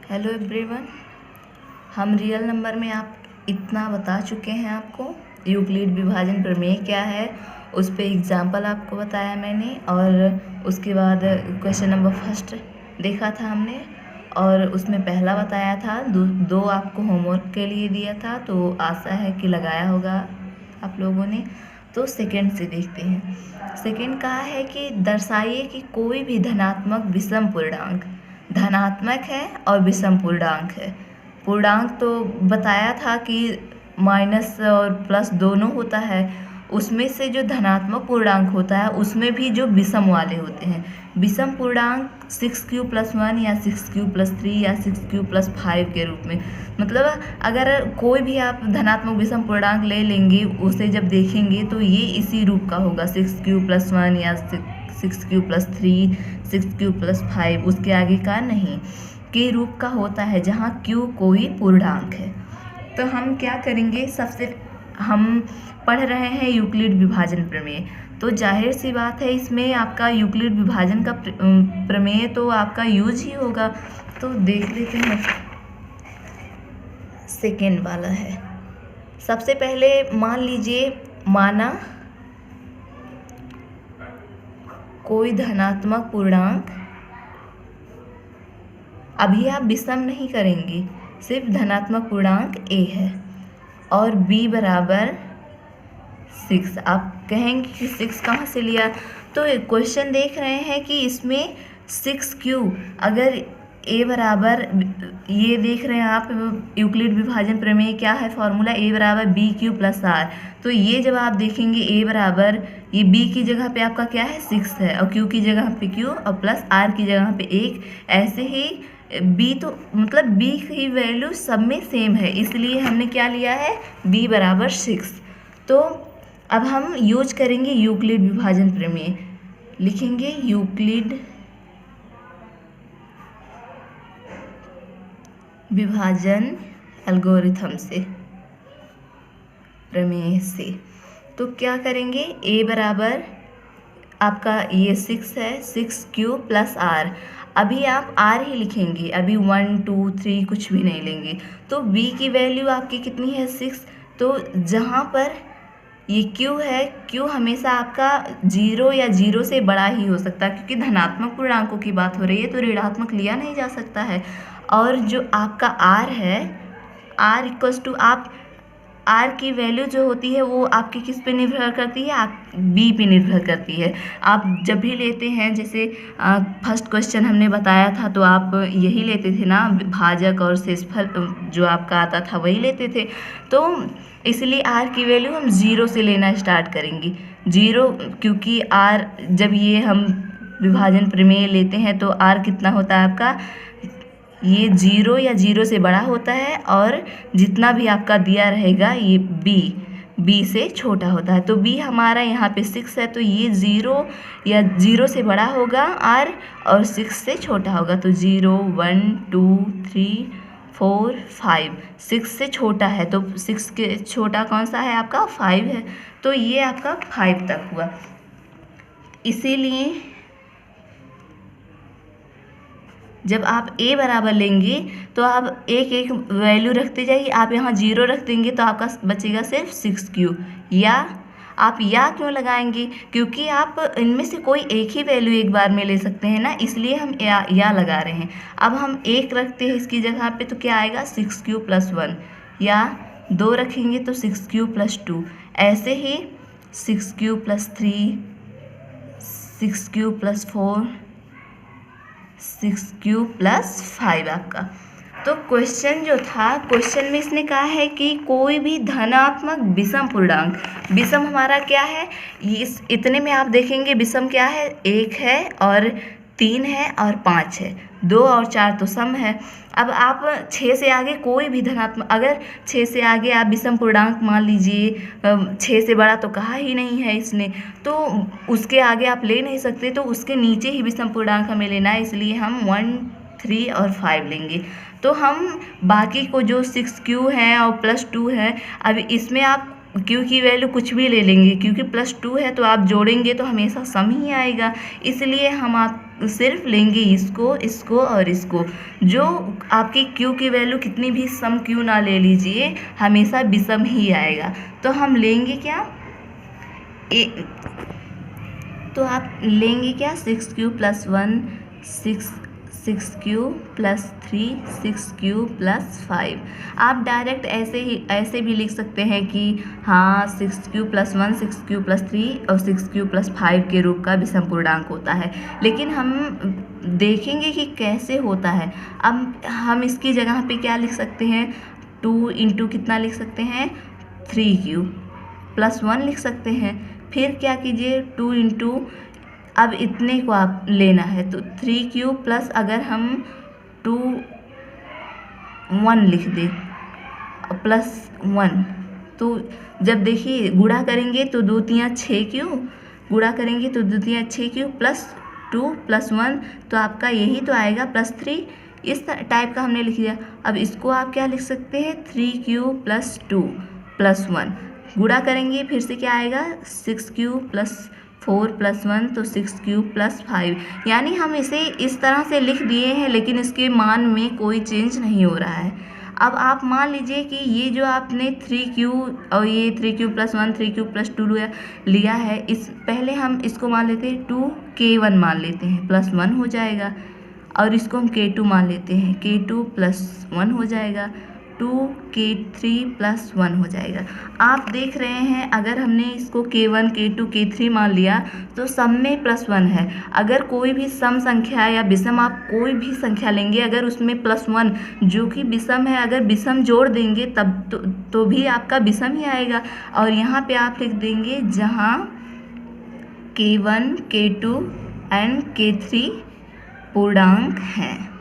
Hello everyone, हम real number में आप इतना बता चुके हैं आपको। यूक्लिड विभाजन प्रमेय क्या है उस पे एग्जाम्पल आपको बताया मैंने, और उसके बाद क्वेश्चन नंबर फर्स्ट देखा था हमने, और उसमें पहला बताया था। दो आपको होमवर्क के लिए दिया था, तो आशा है कि लगाया होगा आप लोगों ने। तो सेकंड से देखते हैं। सेकंड कहा है कि दर्शाइए कि कोई भी धनात्मक विषम पूर्णांक धनात्मक है और विषम पूर्णांक है। पूर्णांक तो बताया था कि माइनस और प्लस दोनों होता है, उसमें से जो धनात्मक पूर्णांक होता है उसमें भी जो विषम वाले होते हैं। विषम पूर्णांक 6q+1 या 6q+3 या 6q+5 के रूप में, मतलब अगर कोई भी आप धनात्मक विषम पूर्णांक ले लेंगे, उसे जब देखेंगे तो ये इसी रूप का होगा, 6q+1 या 6q+3 6q+5, उसके आगे का नहीं, के रूप का होता है, जहाँ q कोई पूर्णांक है। तो हम क्या करेंगे, सबसे हम पढ़ रहे हैं यूक्लिड विभाजन प्रमेय, तो जाहिर सी बात है इसमें आपका यूक्लिड विभाजन का प्रमेय तो आपका यूज ही होगा। तो देख लेते हैं, सेकेंड वाला है। सबसे पहले मान लीजिए, माना कोई धनात्मक पूर्णांक, अभी आप विषम नहीं करेंगे, सिर्फ धनात्मक पूर्णांक a है और b बराबर 6। आप कहेंगे कि 6 कहाँ से लिया, तो क्वेश्चन देख रहे हैं कि इसमें 6q, अगर a बराबर, ये देख रहे हैं आप यूक्लिड विभाजन प्रमेय क्या है फॉर्मूला, a बराबर bq+r। तो ये जब आप देखेंगे a बराबर, ये b की जगह पे आपका क्या है 6 है, और q की जगह पे q, और प्लस r की जगह पे 1। ऐसे ही b, तो मतलब b की वैल्यू सब में सेम है, इसलिए हमने क्या लिया है, b बराबर 6। तो अब हम यूज करेंगे यूक्लिड विभाजन प्रमेय, लिखेंगे यूक्लिड विभाजन एल्गोरिथम से, प्रमेय से। तो क्या करेंगे, a बराबर आपका ये 6 है, 6q+r। अभी आप r ही लिखेंगे, अभी 1 2 3 कुछ भी नहीं लेंगे। तो b की वैल्यू आपकी कितनी है, 6। तो जहाँ पर ये q है, q हमेशा आपका 0 या 0 से बड़ा ही हो सकता है, क्योंकि धनात्मक पूर्णांकों की बात हो रही है, तो ऋणात्मक लिया नहीं जा सकता है। और जो आपका r है, r इक्वल्स टू, आप r की वैल्यू जो होती है वो आपकी किस पे निर्भर करती है, आप b पे निर्भर करती है। आप जब भी लेते हैं, जैसे फर्स्ट क्वेश्चन हमने बताया था, तो आप यही लेते थे ना, भाजक और शेषफल जो आपका आता था वही लेते थे। तो इसलिए r की वैल्यू हम 0 से लेना स्टार्ट करेंगे, 0, क्योंकि r जब ये हम विभाजन प्रमेय लेते हैं तो r कितना होता है आपका, ये 0 या 0 से बड़ा होता है, और जितना भी आपका दिया रहेगा ये b से छोटा होता है। तो b हमारा यहाँ पे 6 है, तो ये 0 या 0 से बड़ा होगा r, और 6 से छोटा होगा। तो 0 1 2 3 4 5, 6 से छोटा है, तो 6 के छोटा कौन सा है आपका, 5 है। तो ये आपका 5 तक हुआ। इसीलिए जब आप a बराबर लेंगे तो आप एक एक वैल्यू रखते जाइए। आप यहाँ 0 रख देंगे तो आपका बचेगा सिर्फ 6q। या आप या क्यों लगाएंगे, क्योंकि आप इनमें से कोई एक ही वैल्यू एक बार में ले सकते हैं ना, इसलिए हम या लगा रहे हैं। अब हम 1 रखते हैं इसकी जगह पे, तो क्या आएगा, 6q+1, या 2 रखेंगे तो 6q+2, ऐसे ही 6q+3 6q+4 6q+5 आपका। तो क्वेश्चन जो था, क्वेश्चन में इसने कहा है कि कोई भी धनात्मक विषम पूर्णांक, विषम हमारा क्या है, इस इतने में आप देखेंगे विषम क्या है, 1 है और 3 है और 5 है, 2 और 4 तो सम है। अब आप 6 से आगे कोई भी धनात्मक, अगर 6 से आगे आप विषम पूर्णांक मान लीजिए, 6 से बड़ा तो कहा ही नहीं है इसने, तो उसके आगे आप ले नहीं सकते, तो उसके नीचे ही विषम पूर्णांक हमें लेना है, इसलिए हम 1 3 और 5 लेंगे। तो हम बाकी को जो 6q है और +2 है, अब इसमें आप q की वैल्यू कुछ भी ले लेंगे, क्योंकि +2 है तो आप जोड़ेंगे तो हमेशा सम ही आएगा, इसलिए हम आप सिर्फ लेंगे इसको, इसको और इसको। जो आपकी क्यू की वैल्यू कितनी भी सम क्यू ना ले लीजिए, हमेशा विषम ही आएगा। तो हम लेंगे क्या, तो आप लेंगे क्या, 6q + 1 6q + 3 6q + 5। आप डायरेक्ट ऐसे भी लिख सकते हैं कि हाँ 6q + 1 6q + 3 और 6q + 5 के रूप का विषम पूर्णांक होता है। लेकिन हम देखेंगे कि कैसे होता है। अब हम इसकी जगह पे क्या लिख सकते हैं, 2 × कितना लिख सकते हैं, 3q + 1 लिख सकते हैं। फिर क्या कीजिए, 2 × अब इतने को आप लेना है तो 3q प्लस अगर हम 1 लिख दें +1, तो जब देखिए गुणा करेंगे तो 2 × 3 = 6q, गुणा करेंगे तो 2 × 3 = 6q + 2 + 1, तो आपका यही तो आएगा +3। इस टाइप का हमने लिख दिया। अब इसको आप क्या लिख सकते हैं, 3q + 2 + 1, गुणा करेंगे फिर से क्या आएगा, 6q + 4 + 1, तो 6q + 5। यानी हम इसे इस तरह से लिख दिए हैं, लेकिन इसके मान में कोई चेंज नहीं हो रहा है। अब आप मान लीजिए कि ये जो आपने 3q और ये 3q + 1 3q + 2 लिया है, इस पहले हम इसको मान लेते हैं 2k1 मान लेते हैं, +1 हो जाएगा। और इसको हम k2 मान लेते हैं, k2 + 1 हो जाएगा, 2k3 + 1 हो जाएगा। आप देख रहे हैं अगर हमने इसको k1 k2 k3 मान लिया तो सब में +1 है। अगर कोई भी सम संख्या या विषम, आप कोई भी संख्या लेंगे, अगर उसमें +1 जो कि विषम है, अगर विषम जोड़ देंगे तब तो भी आपका विषम ही आएगा। और यहाँ पे आप लिख देंगे जहाँ k1 k2 एंड k3 पूर्णांक हैं।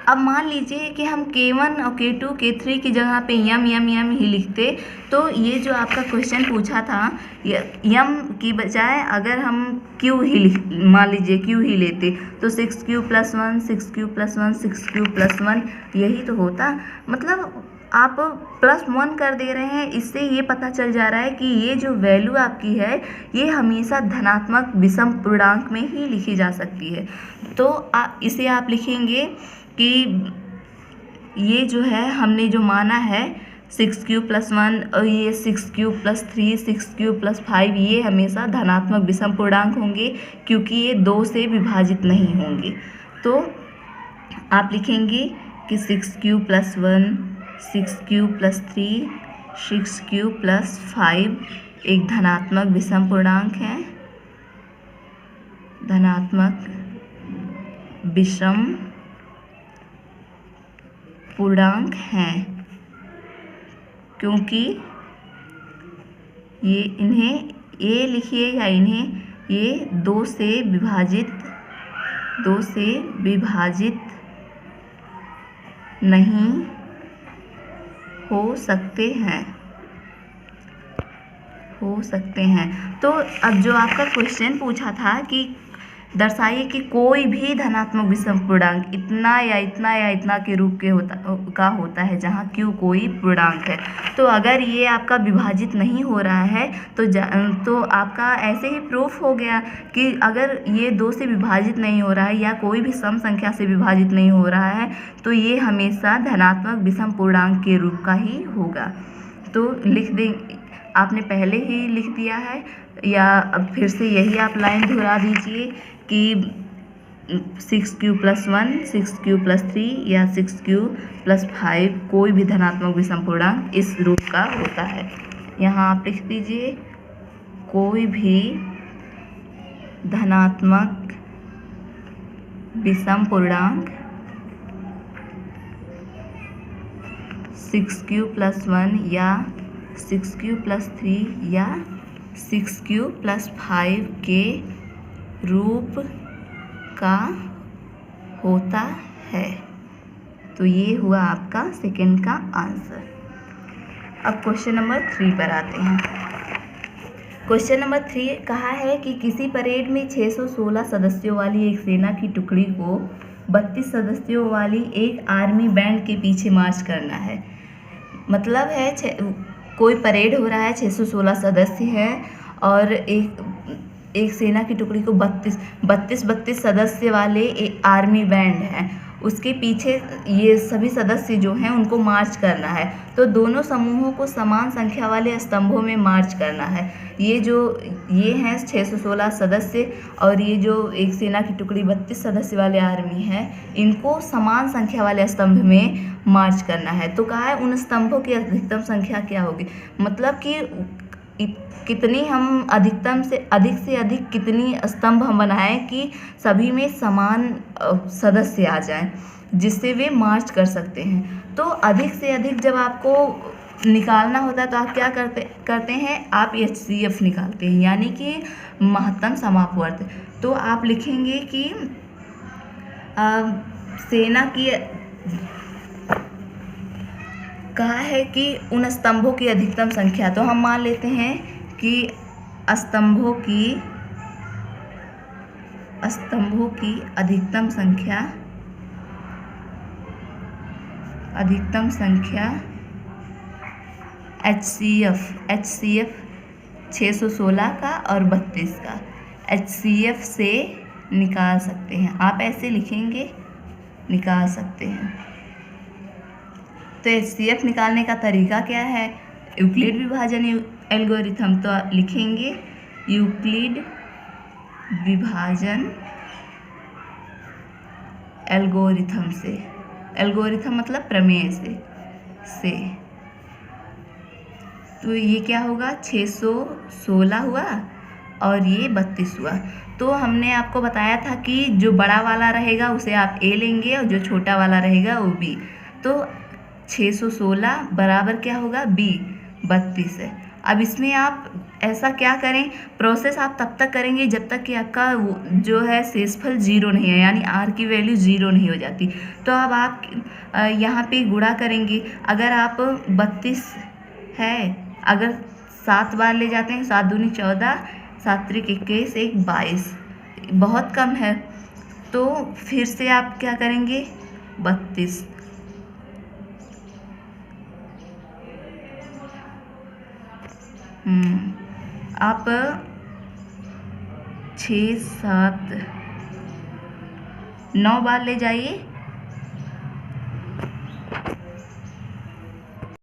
अब मान लीजिए कि हम k1 और k2 k3 की जगह पे यम ही लिखते, तो ये जो आपका क्वेश्चन पूछा था, यम की बजाय अगर हम q ही मान लीजिए q ही लेते तो 6q + 1 6q + 1 6q + 1 यही तो होता। मतलब आप +1 कर दे रहे हैं, इससे ये पता चल जा रहा है कि ये जो वैल्यू आपकी है ये हमेशा धनात्मक विषम पूर्णांक में ही लिखी जा सकती है। तो इसे आप लिखेंगे कि ये जो है हमने जो माना है 6q + 1 और ये 6q + 3 6q + 5, ये हमेशा धनात्मक विषम पूर्णांक होंगे क्योंकि ये 2 से विभाजित नहीं होंगे। तो आप लिखेंगे कि 6q + 1 6q + 3 6q + 5 एक धनात्मक विषम पूर्णांक है, धनात्मक विषम पूर्णांक हैं, क्योंकि ये लिखिएगा, इन्हें ये 2 से विभाजित नहीं हो सकते हैं। तो अब जो आपका क्वेश्चन पूछा था कि दर्शाइए कि कोई भी धनात्मक विषम पूर्णांक इतना या इतना के रूप के होता है जहाँ q कोई पूर्णांक है। तो अगर ये आपका विभाजित नहीं हो रहा है तो आपका ऐसे ही प्रूफ हो गया कि अगर ये 2 से विभाजित नहीं हो रहा है या कोई भी सम संख्या से विभाजित नहीं हो रहा है तो ये हमेशा धनात्मक विषम पूर्णांक के रूप का ही होगा। तो लिख दें, आपने पहले ही लिख दिया है, या अब फिर से यही आप लाइन दोहरा दीजिए कि 6q + 1 6q + 3 या 6q + 5 कोई भी धनात्मक विषम पूर्णांक इस रूप का होता है। यहाँ आप लिख दीजिए कोई भी धनात्मक विषम पूर्णांक 6q + 1 या 6q + 3 या 6q + 5 के रूप का होता है। तो ये हुआ आपका सेकंड का आंसर। अब क्वेश्चन नंबर 3 पर आते हैं। क्वेश्चन नंबर 3 कहा है कि किसी परेड में 616 सदस्यों वाली एक सेना की टुकड़ी को 32 सदस्यों वाली एक आर्मी बैंड के पीछे मार्च करना है। मतलब है कोई परेड हो रहा है, 616 सदस्य हैं और एक एक सेना की टुकड़ी को 32 सदस्य वाले एक आर्मी बैंड है, उसके पीछे ये सभी सदस्य जो हैं उनको मार्च करना है। तो दोनों समूहों को समान संख्या वाले स्तंभों में मार्च करना है। ये हैं 616 सदस्य और ये जो एक सेना की टुकड़ी 32 सदस्य वाले आर्मी है, इनको समान संख्या वाले स्तंभ में मार्च करना है। तो कहा है उन स्तंभों की अधिकतम संख्या क्या होगी, मतलब कि कितनी हम अधिक से अधिक कितनी स्तंभ हम बनाएं कि सभी में समान सदस्य आ जाएं, जिससे वे मार्च कर सकते हैं। तो अधिक से अधिक जब आपको निकालना होता है तो आप क्या करते हैं, आप HCF निकालते हैं, यानी कि महत्तम समापवर्त। तो आप लिखेंगे कि सेना की कहा है कि उन स्तंभों की अधिकतम संख्या, तो हम मान लेते हैं कि स्तंभों की अधिकतम संख्या HCF 616 का और 32 का HCF से निकाल सकते हैं। आप ऐसे लिखेंगे, निकाल सकते हैं। तो HCF निकालने का तरीका क्या है, यूक्लिड विभाजन एल्गोरिथम। तो आप लिखेंगे यूक्लिड विभाजन एल्गोरिथम से, एल्गोरिथम मतलब प्रमेय से। तो ये क्या होगा, 616 हुआ और ये 32 हुआ। तो हमने आपको बताया था कि जो बड़ा वाला रहेगा उसे आप A लेंगे और जो छोटा वाला रहेगा वो B। तो 616 बराबर क्या होगा, B 32 है। अब इसमें आप ऐसा क्या करें, प्रोसेस आप तब तक करेंगे जब तक कि आपका जो है शेषफल 0 नहीं है, यानी R की वैल्यू 0 नहीं हो जाती। तो अब आप यहाँ पे गुणा करेंगे। अगर आप 32 है, अगर 7 बार ले जाते हैं, 7 दूनी 14, 7 त्रिक 21, 1 22, बहुत कम है। तो फिर से आप क्या करेंगे, 32 आप 6 7 9 बार ले जाइए,